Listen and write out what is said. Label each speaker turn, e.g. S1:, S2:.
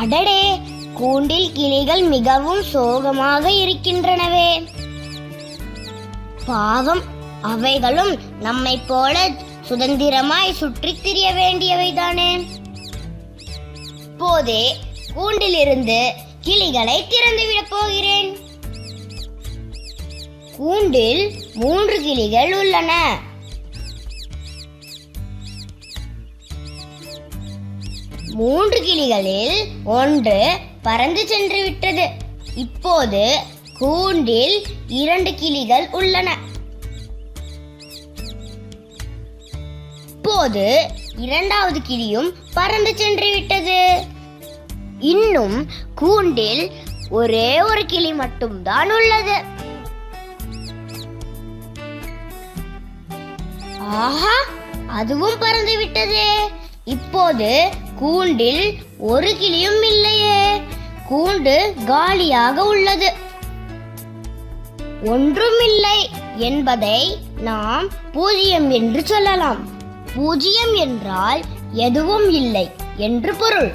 S1: அடடே, கூண்டில் கிளிகள் மிகவும் சோகமாக இருக்கின்றனவே. பாவம், அவைகளும் நம்மை போல சுதந்திரமாய் சுற்றித் திரிய வேண்டியவைதானே. இப்போதே கூண்டிலிருந்து கிளிகளை திறந்துவிடப் போகிறேன். கூண்டில் 3 கிளிகள் உள்ளன. மூன்று கிளிகளில் ஒன்று பறந்து சென்று விட்டது. இப்போது கூண்டில் 2 கிளிகள் உள்ளன. இப்போது 2வது கிளியும் பறந்து சென்று விட்டது. இன்னும் கூண்டில் ஒரே ஒரு கிளி மட்டும்தான் உள்ளது. ஆஹா, அதுவும் பறந்து விட்டதே. இப்போது கூண்டில் ஒரு கிளியும் இல்லையே. கூண்டு காலியாக உள்ளது. ஒன்றும் இல்லை என்பதை நாம் 0 என்று சொல்லலாம். 0 என்றால் எதுவும் இல்லை என்று பொருள்.